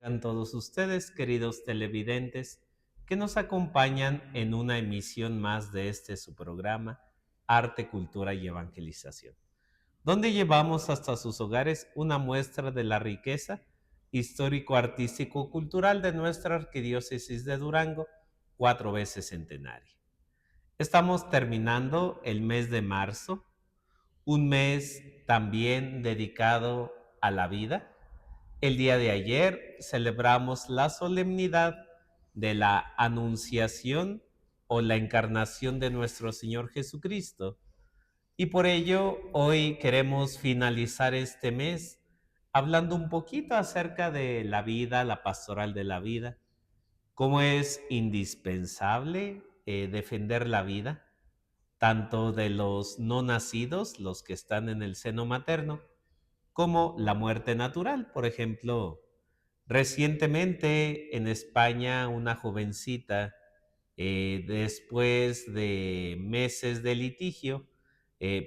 todos ustedes, queridos televidentes, que nos acompañan en una emisión más de este su programa, Arte, Cultura y Evangelización, donde llevamos hasta sus hogares una muestra de la riqueza histórico-artístico-cultural de nuestra arquidiócesis de Durango, 4 veces centenaria. Estamos terminando el mes de marzo, un mes también dedicado a la vida. El día de ayer celebramos la solemnidad de la Anunciación o la Encarnación de nuestro Señor Jesucristo. Y por ello hoy queremos finalizar este mes hablando un poquito acerca de la vida, la pastoral de la vida, cómo es indispensable defender la vida, tanto de los no nacidos, los que están en el seno materno, como la muerte natural. Por ejemplo, recientemente en España una jovencita, después de meses de litigio,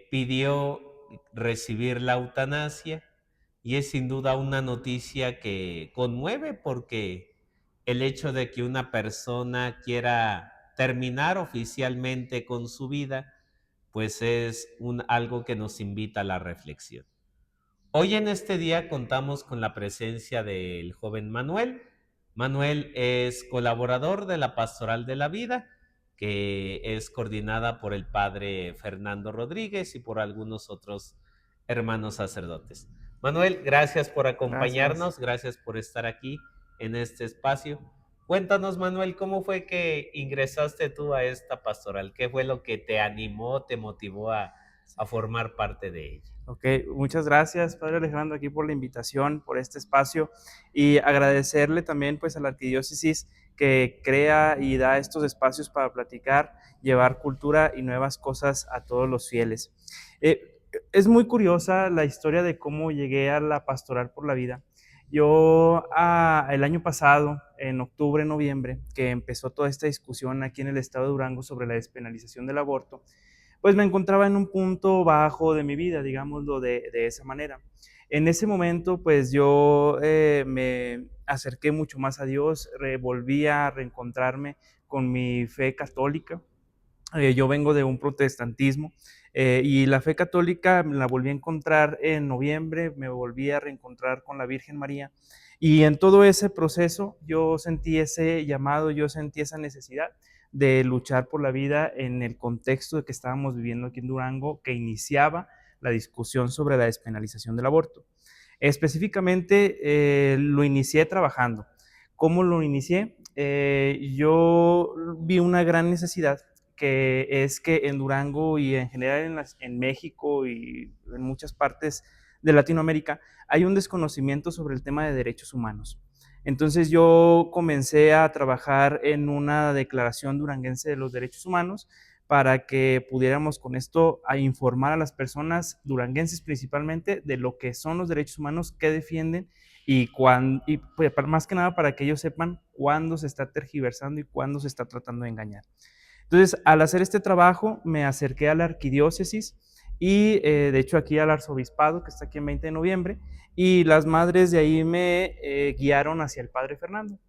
pidió recibir la eutanasia y es sin duda una noticia que conmueve porque el hecho de que una persona quiera terminar oficialmente con su vida, pues es algo que nos invita a la reflexión. Hoy en este día contamos con la presencia del joven Manuel. Manuel es colaborador de la Pastoral de la Vida, que es coordinada por el padre Fernando Rodríguez y por algunos otros hermanos sacerdotes. Manuel, gracias por Gracias. acompañarnos, gracias por estar aquí en este espacio. Cuéntanos, Manuel, ¿cómo fue que ingresaste tú a esta pastoral? ¿Qué fue lo que te animó, te motivó Sí. a formar parte de ella? Ok, muchas gracias, Padre Alejandro, aquí por la invitación, por este espacio y agradecerle también pues a la arquidiócesis que crea y da estos espacios para platicar, llevar cultura y nuevas cosas a todos los fieles. Es muy curiosa la historia de cómo llegué a la pastoral por la vida. Yo el año pasado, en octubre, noviembre, que empezó toda esta discusión aquí en el estado de Durango sobre la despenalización del aborto, pues me encontraba en un punto bajo de mi vida, digámoslo de esa manera. En ese momento, pues yo me acerqué mucho más a Dios, volví a reencontrarme con mi fe católica. Yo vengo de un protestantismo y la fe católica me la volví a encontrar en noviembre, me volví a reencontrar con la Virgen María y en todo ese proceso yo sentí ese llamado, yo sentí esa necesidad de luchar por la vida en el contexto de que estábamos viviendo aquí en Durango, que iniciaba la discusión sobre la despenalización del aborto. Específicamente lo inicié trabajando. ¿Cómo lo inicié? Yo vi una gran necesidad que es que en Durango y en general en México y en muchas partes de Latinoamérica hay un desconocimiento sobre el tema de derechos humanos. Entonces yo comencé a trabajar en una declaración duranguense de los derechos humanos para que pudiéramos con esto a informar a las personas duranguenses principalmente de lo que son los derechos humanos, qué defienden y pues, más que nada para que ellos sepan cuándo se está tergiversando y cuándo se está tratando de engañar. Entonces, al hacer este trabajo, me acerqué a la arquidiócesis y, de hecho, aquí al arzobispado, que está aquí en 20 de noviembre, y las madres de ahí me guiaron hacia el padre Fernando.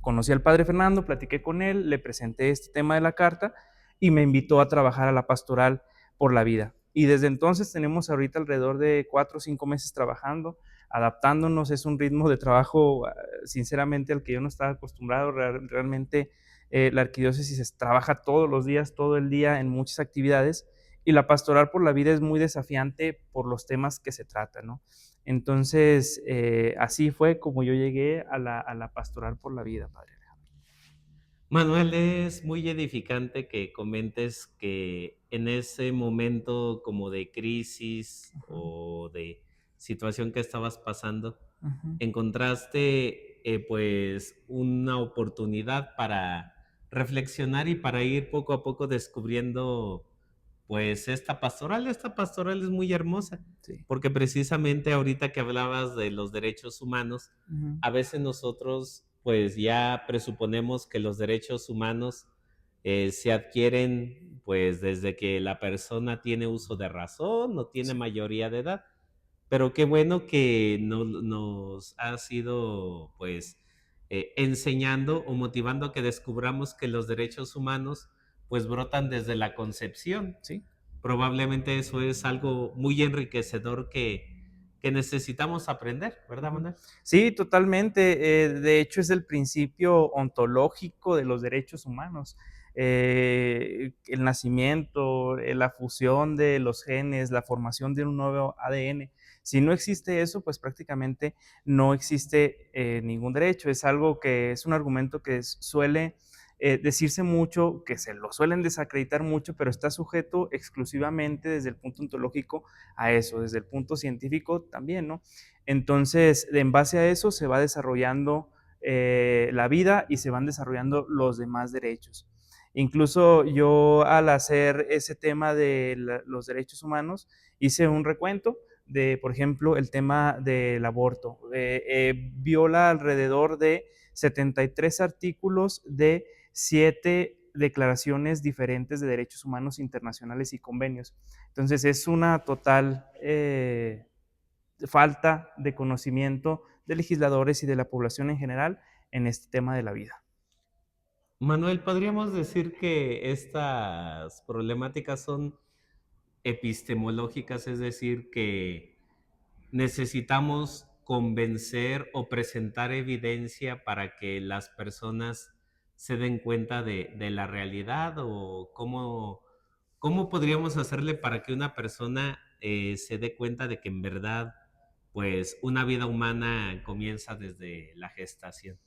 Conocí al padre Fernando, platiqué con él, le presenté este tema de la carta y me invitó a trabajar a la pastoral por la vida. Y desde entonces tenemos ahorita alrededor de 4 o 5 meses trabajando, adaptándonos. Es un ritmo de trabajo, sinceramente, al que yo no estaba acostumbrado. Realmente la arquidiócesis trabaja todos los días, todo el día en muchas actividades y la pastoral por la vida es muy desafiante por los temas que se tratan, ¿no? Entonces, así fue como yo llegué a la pastoral por la vida, padre. Manuel, es muy edificante que comentes que en ese momento como de crisis Ujú, o de situación que estabas pasando, ujú. encontraste pues una oportunidad para reflexionar y para ir poco a poco descubriendo pues esta pastoral es muy hermosa, Sí. porque precisamente ahorita que hablabas de los derechos humanos, Ujú. a veces nosotros pues ya presuponemos que los derechos humanos se adquieren pues desde que la persona tiene uso de razón o tiene Sí. mayoría de edad, pero qué bueno que nos has ido, pues, enseñando o motivando a que descubramos que los derechos humanos, pues, brotan desde la concepción. Sí. Probablemente eso es algo muy enriquecedor que necesitamos aprender, ¿verdad, Ujú. Manuel? Sí, totalmente. De hecho, es el principio ontológico de los derechos humanos. El nacimiento, la fusión de los genes, la formación de un nuevo ADN. Si no existe eso, pues prácticamente no existe ningún derecho. Es algo que es un argumento que suele decirse mucho, que se lo suelen desacreditar mucho, pero está sujeto exclusivamente desde el punto ontológico a eso, desde el punto científico también, ¿no? Entonces, en base a eso se va desarrollando la vida y se van desarrollando los demás derechos. Incluso yo al hacer ese tema de los derechos humanos, hice un recuento de, por ejemplo, el tema del aborto. Viola alrededor de 73 artículos de 7 declaraciones diferentes de derechos humanos internacionales y convenios. Entonces es una total falta de conocimiento de legisladores y de la población en general en este tema de la vida. Manuel, ¿podríamos decir que estas problemáticas son epistemológicas? Es decir, que necesitamos convencer o presentar evidencia para que las personas se den cuenta de la realidad, o cómo podríamos hacerle para que una persona se dé cuenta de que en verdad, pues, una vida humana comienza desde la gestación.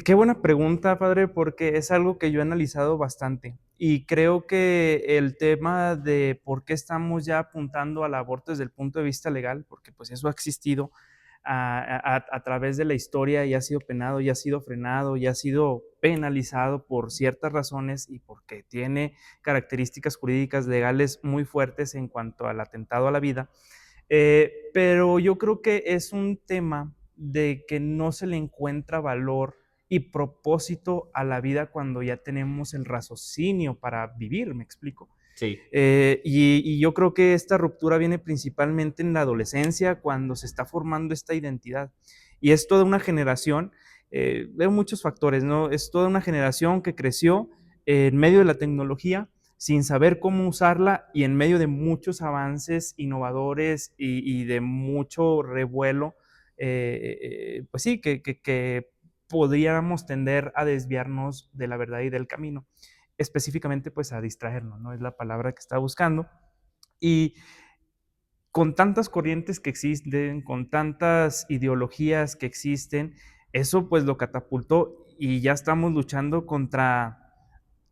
Qué buena pregunta, padre, porque es algo que yo he analizado bastante. Y creo que el tema de por qué estamos ya apuntando al aborto desde el punto de vista legal, porque pues eso ha existido a través de la historia y ha sido penado, y ha sido frenado, y ha sido penalizado por ciertas razones y porque tiene características jurídicas legales muy fuertes en cuanto al atentado a la vida. Pero yo creo que es un tema de que no se le encuentra valor y propósito a la vida cuando ya tenemos el raciocinio para vivir, ¿me explico? Sí, Y yo creo que esta ruptura viene principalmente en la adolescencia, cuando se está formando esta identidad. Y es toda una generación, veo muchos factores, ¿no? Es toda una generación que creció en medio de la tecnología, sin saber cómo usarla y en medio de muchos avances innovadores y de mucho revuelo, pues sí, que podríamos tender a desviarnos de la verdad y del camino, específicamente pues a distraernos, ¿no? Es la palabra que estaba buscando. Y con tantas corrientes que existen, con tantas ideologías que existen, eso pues lo catapultó y ya estamos luchando contra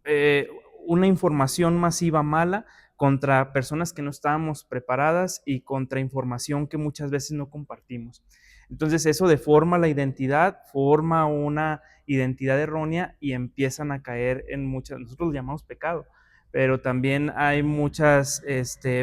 eh, una información masiva mala, contra personas que no estábamos preparadas y contra información que muchas veces no compartimos. Entonces eso deforma la identidad, forma una identidad errónea y empiezan a caer en muchas, nosotros lo llamamos pecado, pero también hay muchas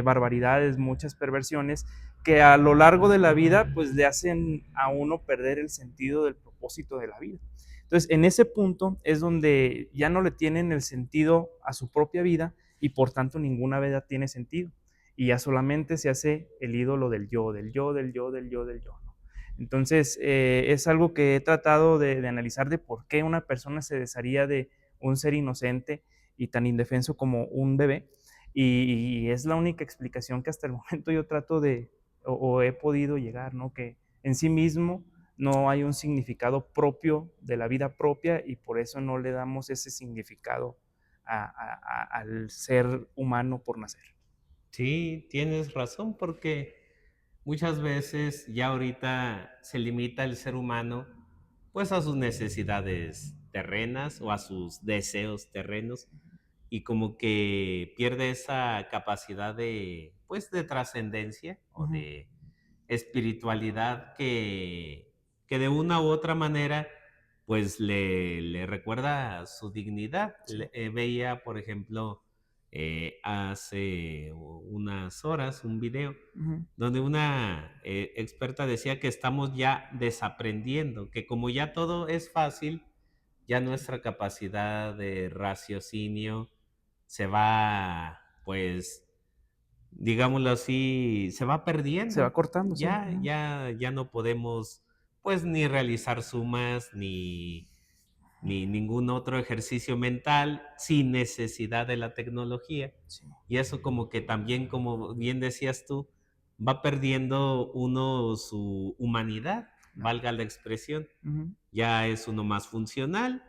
barbaridades, muchas perversiones que a lo largo de la vida pues le hacen a uno perder el sentido del propósito de la vida. Entonces, en ese punto es donde ya no le tienen el sentido a su propia vida y por tanto ninguna vida tiene sentido. Y ya solamente se hace el ídolo del yo, del yo, del yo, del yo, del yo, ¿no? Entonces, es algo que he tratado de analizar de por qué una persona se desharía de un ser inocente y tan indefenso como un bebé. Y es la única explicación que hasta el momento yo trato de, o he podido llegar, ¿no? Que en sí mismo no hay un significado propio de la vida propia y por eso no le damos ese significado al ser humano por nacer. sí, tienes razón, porque muchas veces ya ahorita se limita el ser humano, pues, a sus necesidades terrenas o a sus deseos terrenos, y como que pierde esa capacidad de, pues, de trascendencia o Ujú, de espiritualidad que de una u otra manera, pues, le recuerda su dignidad. sí. Veía, por ejemplo, hace unas horas un video Ujú, donde una experta decía que estamos ya desaprendiendo, que como ya todo es fácil, ya nuestra capacidad de raciocinio se va, pues, digámoslo así, se va Se va perdiendo. cortando, sí. Ya no podemos, pues, ni realizar sumas, ni ningún otro ejercicio mental sin necesidad de la tecnología. Sí. Y eso como que también, como bien decías tú, va perdiendo uno su humanidad, Claro. valga la expresión. Ujú. Ya es uno más funcional.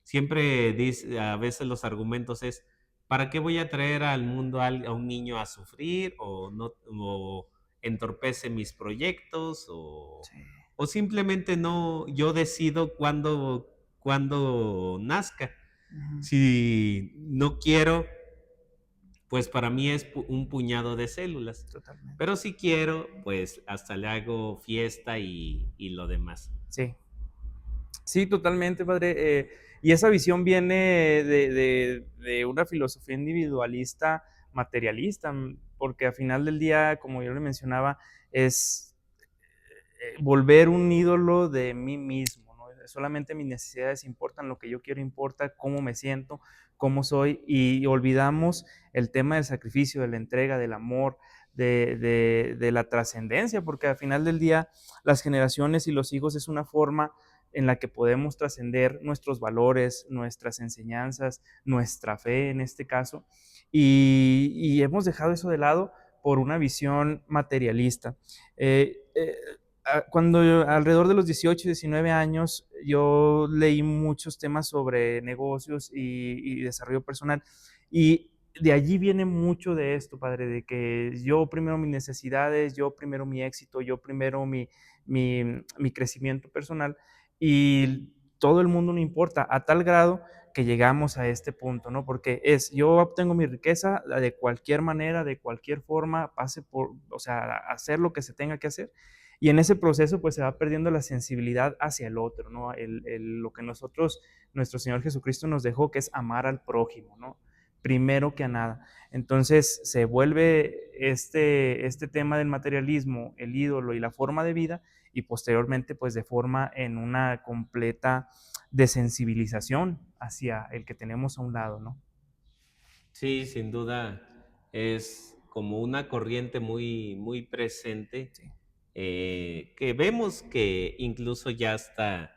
Siempre dice, a veces los argumentos es, ¿para qué voy a traer al mundo a un niño a sufrir o no o entorpece mis proyectos Sí. o simplemente no, yo decido cuándo nazca? Ujú. Si no quiero, pues para mí es un puñado de células, Totalmente. pero si quiero, pues hasta le hago fiesta y lo demás. Sí. Sí, totalmente, padre. Y esa visión viene de una filosofía individualista, materialista, porque al final del día, como yo le mencionaba, es volver un ídolo de mí mismo, ¿no? Solamente mis necesidades importan, lo que yo quiero importa, cómo me siento, cómo soy, y olvidamos el tema del sacrificio, de la entrega, del amor, de la trascendencia, porque al final del día las generaciones y los hijos es una forma en la que podemos trascender nuestros valores, nuestras enseñanzas, nuestra fe en este caso, y hemos dejado eso de lado por una visión materialista. Eh, eh, Cuando alrededor de los 18, 19 años, yo leí muchos temas sobre negocios y desarrollo personal. Y de allí viene mucho de esto, padre, de que yo primero mis necesidades, yo primero mi éxito, yo primero mi crecimiento personal y todo el mundo no importa, a tal grado que llegamos a este punto, ¿no? Porque es, yo obtengo mi riqueza de cualquier manera, de cualquier forma, pase por, o sea, hacer lo que se tenga que hacer y en ese proceso, pues se va perdiendo la sensibilidad hacia el otro, ¿no? Lo que nosotros, nuestro Señor Jesucristo nos dejó, que es amar al prójimo, ¿no? Primero que a nada. Entonces se vuelve este tema del materialismo, el ídolo y la forma de vida, y posteriormente, pues de forma en una completa desensibilización hacia el que tenemos a un lado, ¿no? Sí, sin duda es como una corriente muy, muy presente, Sí, que vemos que incluso ya hasta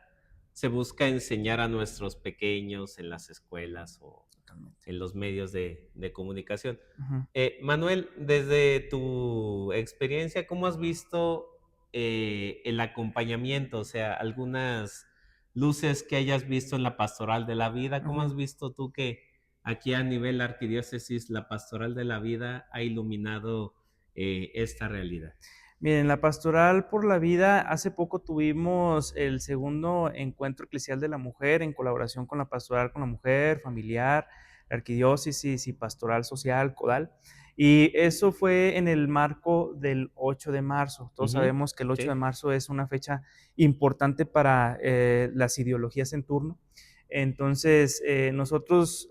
se busca enseñar a nuestros pequeños en las escuelas o totalmente. en los medios de comunicación. Ujú. Manuel, desde tu experiencia, ¿cómo has visto el acompañamiento? O sea, algunas luces que hayas visto en la pastoral de la vida, ¿cómo Ujú. has visto tú que aquí a nivel arquidiócesis la pastoral de la vida ha iluminado esta realidad? Miren, la Pastoral por la Vida, hace poco tuvimos el segundo encuentro eclesial de la mujer en colaboración con la Pastoral con la Mujer, Familiar, la Arquidiócesis y Pastoral Social, CODAL. Y eso fue en el marco del 8 de marzo. Todos Ujú, sabemos que el 8 de sí. marzo es una fecha importante para las ideologías en turno. Entonces, nosotros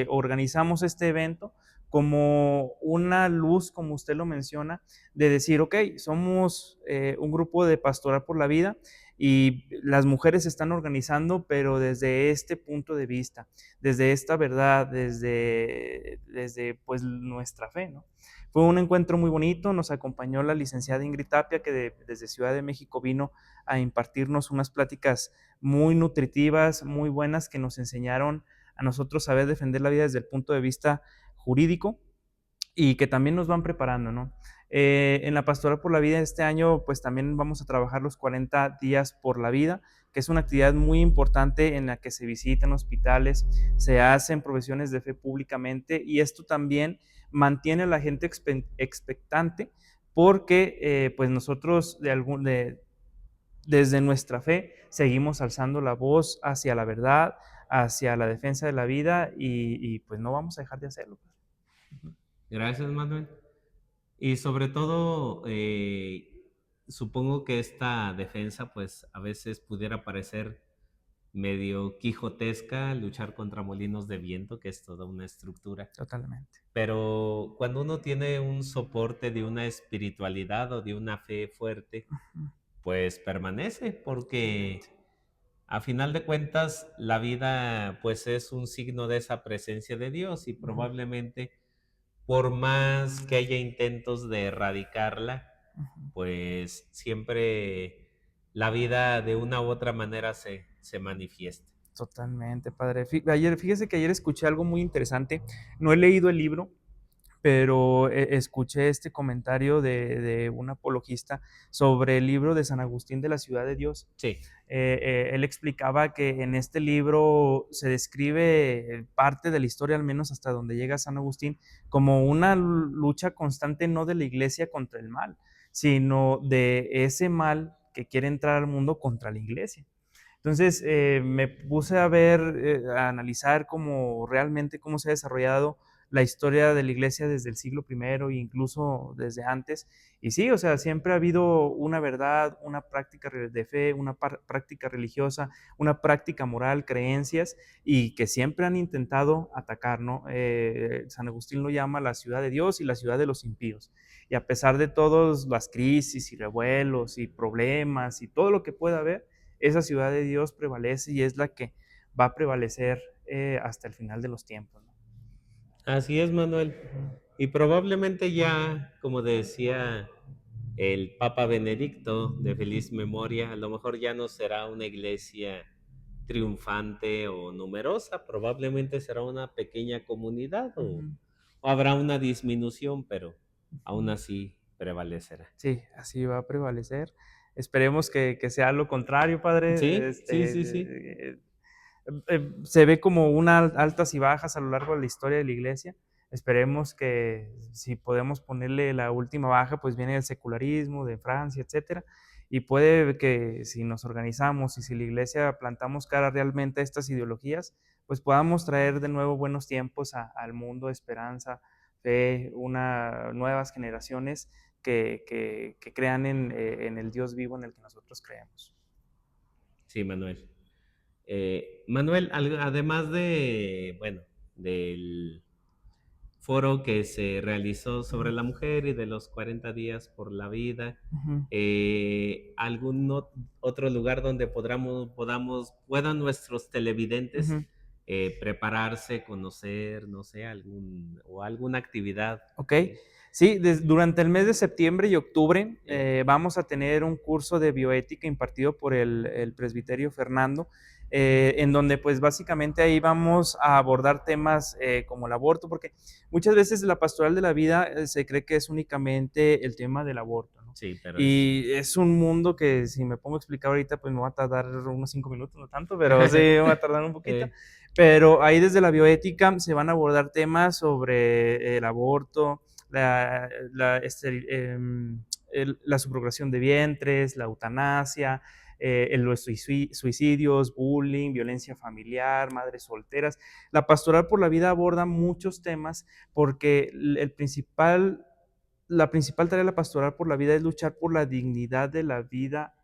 organizamos este evento como una luz, como usted lo menciona, de decir, ok, somos un grupo de pastoral por la vida y las mujeres se están organizando, pero desde este punto de vista, desde esta verdad, desde pues nuestra fe, ¿no? Fue un encuentro muy bonito, nos acompañó la licenciada Ingrid Tapia, que desde Ciudad de México vino a impartirnos unas pláticas muy nutritivas, muy buenas, que nos enseñaron a nosotros saber defender la vida desde el punto de vista jurídico y que también nos van preparando, ¿no? En la Pastoral por la Vida este año, pues también vamos a trabajar los 40 días por la vida, que es una actividad muy importante en la que se visitan hospitales, se hacen profesiones de fe públicamente y esto también mantiene a la gente expectante porque pues nosotros desde nuestra fe seguimos alzando la voz hacia la verdad, hacia la defensa de la vida y pues no vamos a dejar de hacerlo. Ujú. Gracias, Manuel. Y sobre todo, supongo que esta defensa, pues a veces pudiera parecer medio quijotesca, luchar contra molinos de viento, que es toda una estructura. Totalmente. Pero cuando uno tiene un soporte de una espiritualidad o de una fe fuerte, Ujú. pues permanece, Totalmente. porque a final de cuentas la vida pues es un signo de esa presencia de Dios y Ujú. probablemente por más que haya intentos de erradicarla, Ujú. pues siempre la vida de una u otra manera se manifiesta. Totalmente, padre. Fíjese que ayer escuché algo muy interesante. No he leído el libro, pero escuché este comentario de un apologista sobre el libro de San Agustín de la Ciudad de Dios. Sí, Él explicaba que en este libro se describe parte de la historia, al menos hasta donde llega San Agustín, como una lucha constante no de la iglesia contra el mal, sino de ese mal que quiere entrar al mundo contra la iglesia. Entonces me puse a ver, a analizar cómo realmente cómo se ha desarrollado la historia de la iglesia desde el siglo primero e incluso desde antes. Y sí, o sea, siempre ha habido una verdad, una práctica de fe, una práctica religiosa, una práctica moral, creencias, y que siempre han intentado atacar, ¿no? San Agustín lo llama la ciudad de Dios y la ciudad de los impíos. Y a pesar de todas las crisis y revuelos y problemas y todo lo que pueda haber, esa ciudad de Dios prevalece y es la que va a prevalecer hasta el final de los tiempos, ¿no? así es, Manuel. Ujú, Y probablemente ya, como decía el Papa Benedicto de feliz memoria, a lo mejor ya no será una iglesia triunfante o numerosa, probablemente será una pequeña comunidad ujú, o habrá una disminución, pero aún ujú. así prevalecerá. Sí, así va a prevalecer. Esperemos que sea lo contrario, padre. Sí, sí, sí, sí. Se ve como unas altas y bajas a lo largo de la historia de la iglesia. Esperemos que si podemos ponerle la última baja, pues viene el secularismo de Francia, etcétera. Y puede que si nos organizamos y si la iglesia plantamos cara realmente a estas ideologías, pues podamos traer de nuevo buenos tiempos al mundo, esperanza, fe, nuevas generaciones que crean en el Dios vivo en el que nosotros creemos. Sí, Manuel. Manuel, además de, bueno, del foro que se realizó sobre Ujú, la mujer y de los 40 días por la vida, ujú, ¿algún otro lugar donde puedan nuestros televidentes ujú. prepararse, conocer, no sé, o alguna actividad? Ok. Sí, durante el mes de septiembre y octubre Sí, vamos a tener un curso de bioética impartido por el presbiterio Fernando, en donde pues básicamente ahí vamos a abordar temas como el aborto, porque muchas veces la pastoral de la vida se cree que es únicamente el tema del aborto, ¿no? sí, pero es... Y es un mundo que si me pongo a explicar ahorita, pues me va a tardar unos 5 minutos, no tanto, pero sí me va a tardar un poquito. eh, Pero ahí desde la bioética se van a abordar temas sobre el aborto, la subrogación de vientres, la eutanasia, los suicidios, bullying, violencia familiar, madres solteras. La pastoral por la vida aborda muchos temas porque la principal tarea de la pastoral por la vida es luchar por la dignidad de la vida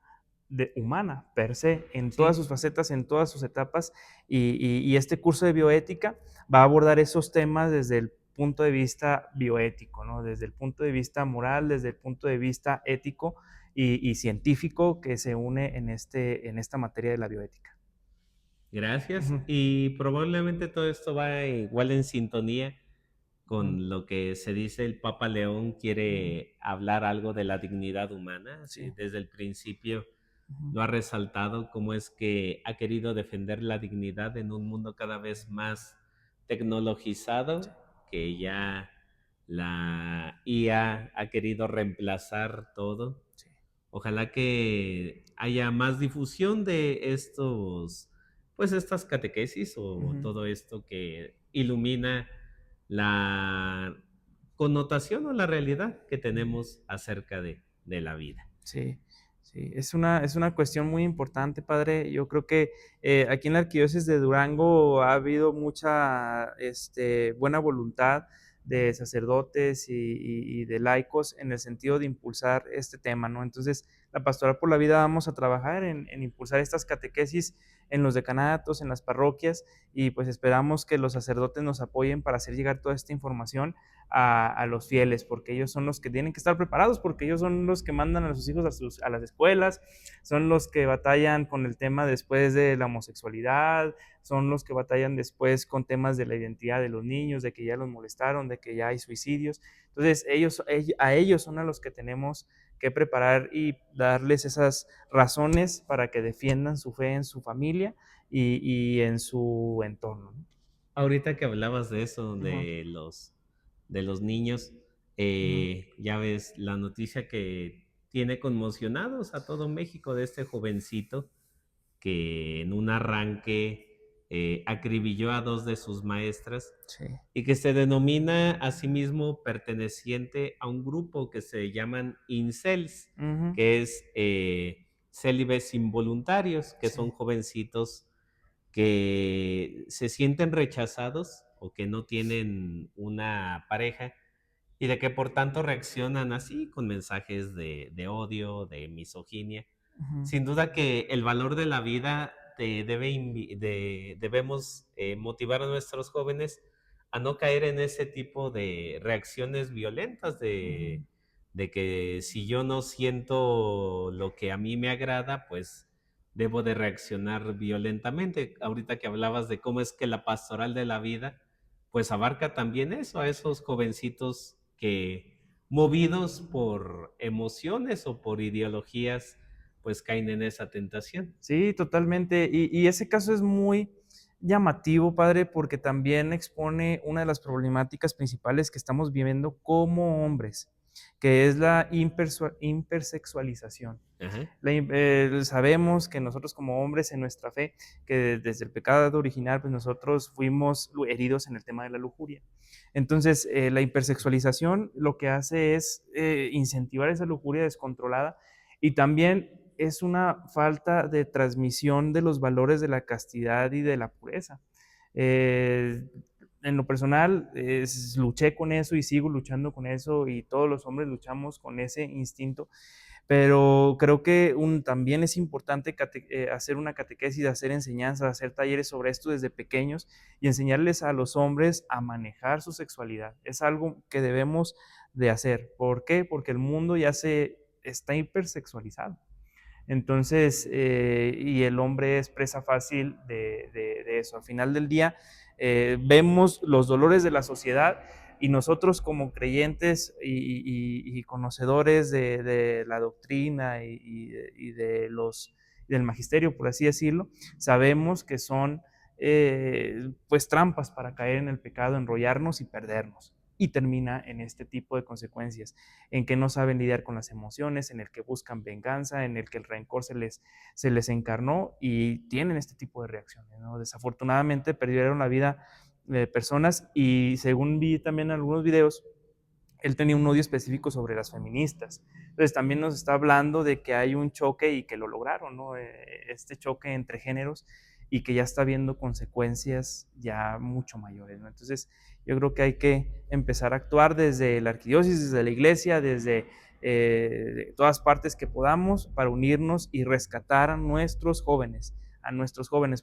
humana, per se, en todas sus sí, facetas, en todas sus etapas, y este curso de bioética va a abordar esos temas desde el punto de vista bioético, ¿no? Desde el punto de vista moral, desde el punto de vista ético y científico que se une en esta materia de la bioética. gracias. Ujú, Y probablemente todo esto va igual en sintonía ujú, con lo que se dice el Papa León ujú. quiere hablar algo de la dignidad humana, así Sí. desde el principio Ujú. lo ha resaltado, cómo es que ha querido defender la dignidad en un mundo cada vez más Sí, tecnologizado, que ya la IA ha querido reemplazar todo. sí. Ojalá que haya más difusión de pues estas catequesis o Ujú. todo esto que ilumina la connotación o la realidad que tenemos acerca de la vida. Sí, sí, es una cuestión muy importante, padre. Yo creo que aquí en la Arquidiócesis de Durango ha habido mucha buena voluntad de sacerdotes y de laicos en el sentido de impulsar este tema, ¿no? Entonces, la Pastoral por la Vida vamos a trabajar en impulsar estas catequesis en los decanatos, en las parroquias, y pues esperamos que los sacerdotes nos apoyen para hacer llegar toda esta información a los fieles, porque ellos son los que tienen que estar preparados, porque ellos son los que mandan a sus hijos a las escuelas, son los que batallan con el tema después de la homosexualidad, son los que batallan después con temas de la identidad de los niños, de que ya los molestaron, de que ya hay suicidios. Entonces, a ellos son a los que tenemos que preparar y darles esas razones para que defiendan su fe en su familia y en su entorno, ¿no? Ahorita que hablabas de eso, Ujú, de los niños, ujú. ya ves la noticia que tiene conmocionados a todo México de este jovencito que en un arranque acribilló a dos de sus maestras Sí. y que se denomina a sí mismo perteneciente a un grupo que se llaman incels, Ujú, que es célibes involuntarios, que sí. son jovencitos que se sienten rechazados o que no tienen una pareja y de que por tanto reaccionan así con mensajes de odio, de misoginia. Ujú, Sin duda que el valor de la vida debemos motivar a nuestros jóvenes a no caer en ese tipo de reacciones violentas ujú. de que si yo no siento lo que a mí me agrada, pues debo de reaccionar violentamente. Ahorita que hablabas de cómo es que la pastoral de la vida, pues abarca también eso, a esos jovencitos que movidos por emociones o por ideologías, pues caen en esa tentación. Sí, totalmente. Y ese caso es muy llamativo, padre, porque también expone una de las problemáticas principales que estamos viviendo como hombres, que es la hipersexualización. Ajá. Sabemos que nosotros como hombres en nuestra fe, que desde el pecado original, pues nosotros fuimos heridos en el tema de la lujuria. Entonces, la hipersexualización lo que hace es incentivar esa lujuria descontrolada y también es una falta de transmisión de los valores de la castidad y de la pureza. Eh, en lo personal, luché con eso y sigo luchando con eso y todos los hombres luchamos con ese instinto, pero creo que también es importante hacer una catequesis, hacer enseñanzas, hacer talleres sobre esto desde pequeños y enseñarles a los hombres a manejar su sexualidad. Es algo que debemos de hacer. ¿Por qué? Porque el mundo ya se está hipersexualizado. Entonces, y el hombre es presa fácil de eso. Al final del día, vemos los dolores de la sociedad y nosotros como creyentes y conocedores de la doctrina del magisterio, por así decirlo, sabemos que son pues trampas para caer en el pecado, enrollarnos y perdernos. Y termina en este tipo de consecuencias, en que no saben lidiar con las emociones, en el que buscan venganza, en el que el rencor se les encarnó y tienen este tipo de reacciones, ¿no? Desafortunadamente perdieron la vida de personas y según vi también en algunos videos, él tenía un odio específico sobre las feministas. Entonces también nos está hablando de que hay un choque y que lo lograron, ¿no? Este choque entre géneros y que ya está habiendo consecuencias ya mucho mayores, ¿no? Entonces yo creo que hay que empezar a actuar desde la arquidiócesis, desde la iglesia, desde de todas partes que podamos para unirnos y rescatar a nuestros jóvenes,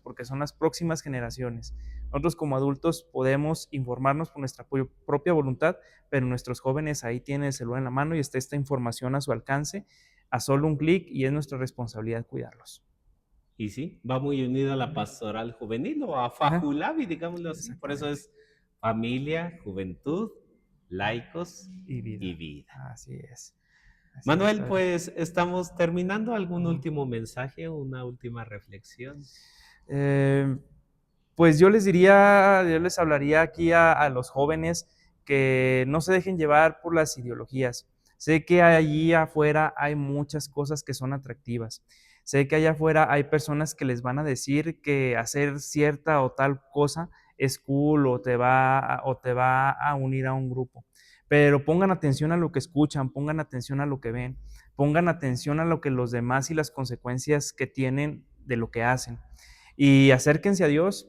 porque son las próximas generaciones. Nosotros como adultos podemos informarnos por nuestra propia voluntad, pero nuestros jóvenes ahí tienen el celular en la mano y está esta información a su alcance a solo un clic y es nuestra responsabilidad cuidarlos. Y sí, va muy unido a la pastoral juvenil o a Ajá, Fajulavi, digámoslo así. Por eso exactamente. es familia, juventud, laicos Y y vida. vida. Así es. Así es, Manuel, padre. pues estamos terminando. ¿Algún Ujú. último mensaje, una última reflexión? Eh, pues yo les hablaría aquí a los jóvenes que no se dejen llevar por las ideologías. Sé que allí afuera hay muchas cosas que son atractivas. Sé que allá afuera hay personas que les van a decir que hacer cierta o tal cosa es cool o te va a unir a un grupo. Pero pongan atención a lo que escuchan, pongan atención a lo que ven, pongan atención a lo que los demás y las consecuencias que tienen de lo que hacen y acérquense a Dios.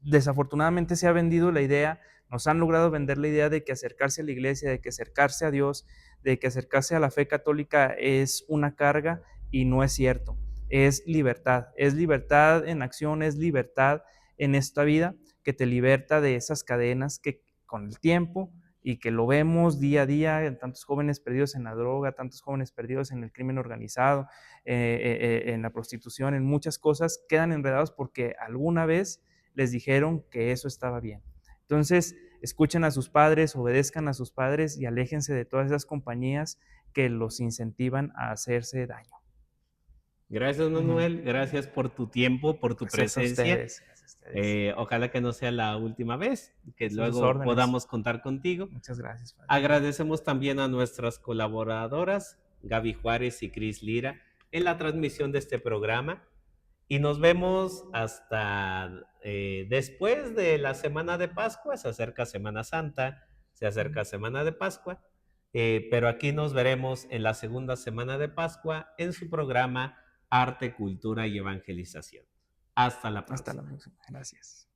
Desafortunadamente se ha vendido la idea, nos han logrado vender la idea de que acercarse a la iglesia, de que acercarse a Dios, de que acercarse a la fe católica es una carga y no es cierto. es libertad en acción, es libertad en esta vida que te liberta de esas cadenas que con el tiempo y que lo vemos día a día en tantos jóvenes perdidos en la droga, tantos jóvenes perdidos en el crimen organizado, en la prostitución, en muchas cosas, quedan enredados porque alguna vez les dijeron que eso estaba bien. Entonces, escuchen a sus padres, obedezcan a sus padres y aléjense de todas esas compañías que los incentivan a hacerse daño. Gracias, Ujú. Manuel. Gracias por tu tiempo, por tu Gracias a presencia. ustedes, gracias a ustedes. Ojalá que no sea la última vez, que A sus luego órdenes. podamos contar contigo. Muchas gracias, padre. Agradecemos también a nuestras colaboradoras, Gaby Juárez y Cris Lira, en la transmisión de este programa. Y nos vemos hasta después de la semana de Pascua. Se acerca Semana Santa, se acerca Semana de Pascua. Pero aquí nos veremos en la segunda semana de Pascua en su programa Arte, Cultura y Evangelización. Hasta la Hasta la próxima. próxima. Gracias.